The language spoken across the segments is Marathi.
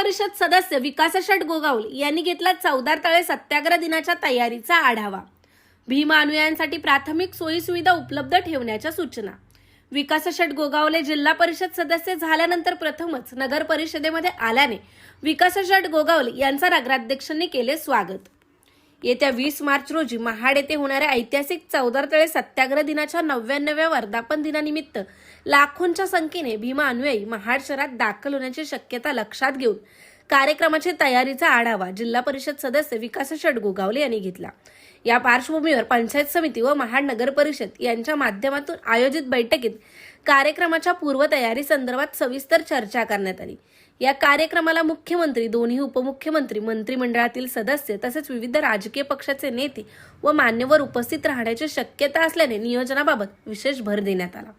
परिषद सदस्य विकास शेठ गोगावले यांनी घेतला चौदार तळे सत्याग्रह दिनाच्या तयारीचा आढावा। भीम अनुयायांसाठी प्राथमिक सोयी सुविधा उपलब्ध ठेवण्याच्या सूचना। विकास शेठ गोगावले जिल्हा परिषद सदस्य झाल्यानंतर प्रथमच नगर परिषदेमध्ये आल्याने विकास शेठ गोगावले यांचा नगराध्यक्षांनी केले स्वागत। येत्या 20 मार्च रोजी महाड येथे होणाऱ्या ऐतिहासिक चौदार तळे सत्याग्रह दिनाच्या 99व्या वर्धापन दिनानिमित्त लाखोंच्या संख्येने भीम अनुयायी महाड शहरात दाखल होण्याची शक्यता लक्षात घेऊन कार्यक्रमाची तयारीचा आढावा जिल्हा परिषद सदस्य विकास शेठ गोगावले यांनी घेतला। या पार्श्वभूमीवर पंचायत समिती व महाड नगर परिषद यांच्या माध्यमातून आयोजित बैठकीत कार्यक्रमाच्या पूर्वतयारी संदर्भात सविस्तर चर्चा करण्यात आली। या कार्यक्रमाला मुख्यमंत्री, दोन्ही उपमुख्यमंत्री, मंत्रिमंडळातील सदस्य तसेच विविध राजकीय पक्षाचे नेते व मान्यवर उपस्थित राहण्याची शक्यता असल्याने नियोजनाबाबत विशेष भर देण्यात आला।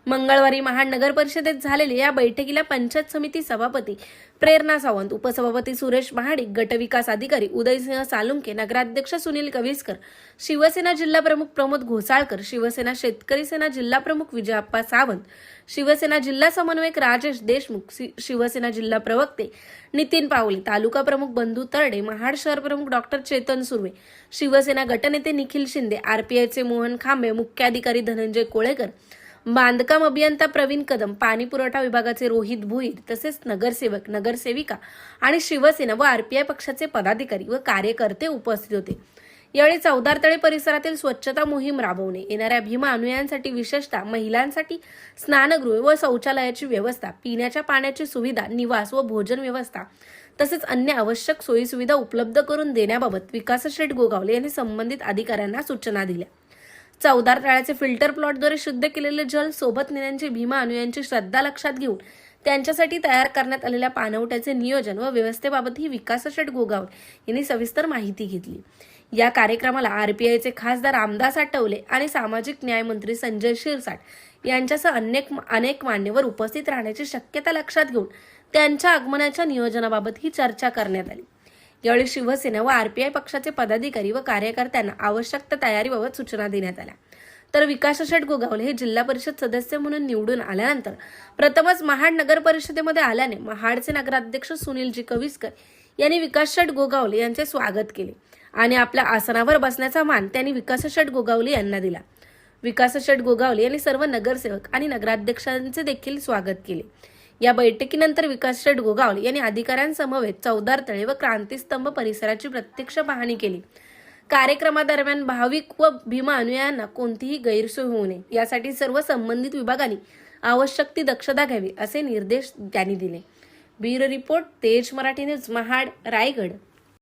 मंगळवारी महाड नगर परिषदेत झालेल्या या बैठकीला पंचायत समिती सभापती प्रेरणा सावंत, उपसभापती सुरेश महाडिक, गटविकास अधिकारी उदयसिंह सालुंके, नगराध्यक्ष सुनील कविस्कर, शिवसेना जिल्हा प्रमुख प्रमोद घोसाळकर, शिवसेना शेतकरी सेना जिल्हा प्रमुख विजयाप्पा सावंत, शिवसेना जिल्हा समन्वयक राजेश देशमुख, शिवसेना जिल्हा प्रवक्ते नितीन पावले, तालुका प्रमुख बंधू तरडे, महाड शहर प्रमुख डॉक्टर चेतन सुर्वे, शिवसेना गटनेते निखिल शिंदे, आरपीआयचे मोहन खांबे, मुख्याधिकारी धनंजय कोळेकर, बांधकाम अभियंता प्रवीण कदम, पाणी पुरवठा विभागाचे रोहित भुईर तसेच नगरसेवक, नगरसेविका आणि शिवसेना व आरपीआय पक्षाचे पदाधिकारी व कार्यकर्ते उपस्थित होते। यावेळी चौदार तळे परिसरातील स्वच्छता मोहीम राबवणे, येणाऱ्या भीम अनुयायांसाठी विशेषतः महिलांसाठी स्नानगृह व शौचालयाची व्यवस्था, पिण्याच्या पाण्याची सुविधा, निवास व भोजन व्यवस्था तसेच अन्य आवश्यक सोयी सुविधा उपलब्ध करून देण्याबाबत विकास शेठ गोगावले यांनी संबंधित अधिकाऱ्यांना सूचना दिल्या। चौदार तळ्याचे फिल्टर प्लॉटद्वारे शुद्ध केलेले जल सोबत नेण्याची भीम अनुयायांची श्रद्धा लक्षात घेऊन त्यांच्यासाठी तयार करण्यात आलेल्या पाणवठ्याचे नियोजन व व्यवस्थेबाबतही विकास शेठ गोगावले यांनी सविस्तर माहिती घेतली। या कार्यक्रमाला आरपीआयचे खासदार रामदास आठवले आणि सामाजिक न्याय मंत्री संजय शिरसाट यांच्यासह अनेक मान्यवर उपस्थित राहण्याची शक्यता लक्षात घेऊन त्यांच्या आगमनाच्या नियोजनाबाबत ही चर्चा करण्यात आली। यावेळी शिवसेना व आरपीआय पक्षाचे पदाधिकारी व कार्यकर्त्यांना आवश्यक तयारीबाबत सूचना देण्यात आल्या। तर विकास शेठ गोगावले हे जिल्हा परिषद सदस्य म्हणून निवडून आल्यानंतर प्रथमच महाड नगर परिषदेमध्ये आल्याने महाडचे नगराध्यक्ष सुनीलजी कविस्कर यांनी विकास शेठ गोगावले यांचे स्वागत केले आणि आपल्या आसनावर बसण्याचा मान त्यांनी विकास शेठ गोगावले यांना दिला। विकास शेठ गोगावले यांनी सर्व नगरसेवक आणि नगराध्यक्षांचे देखील स्वागत केले। या बैठकीनंतर विकास शेठ गोगावले यांनी अधिकाऱ्यांसमवेत चौदार तळे व क्रांतीस्तंभ परिसराची प्रत्यक्ष पाहणी केली। कार्यक्रमादरम्यान भाविक व भीम अनुयायांना कोणतीही गैरसोय होऊ नये यासाठी सर्व संबंधित विभागांनी आवश्यक ती दक्षता घ्यावी असे निर्देश त्यांनी दिले। ब्युरो रिपोर्ट, तेज मराठी न्यूज, महाड, रायगड।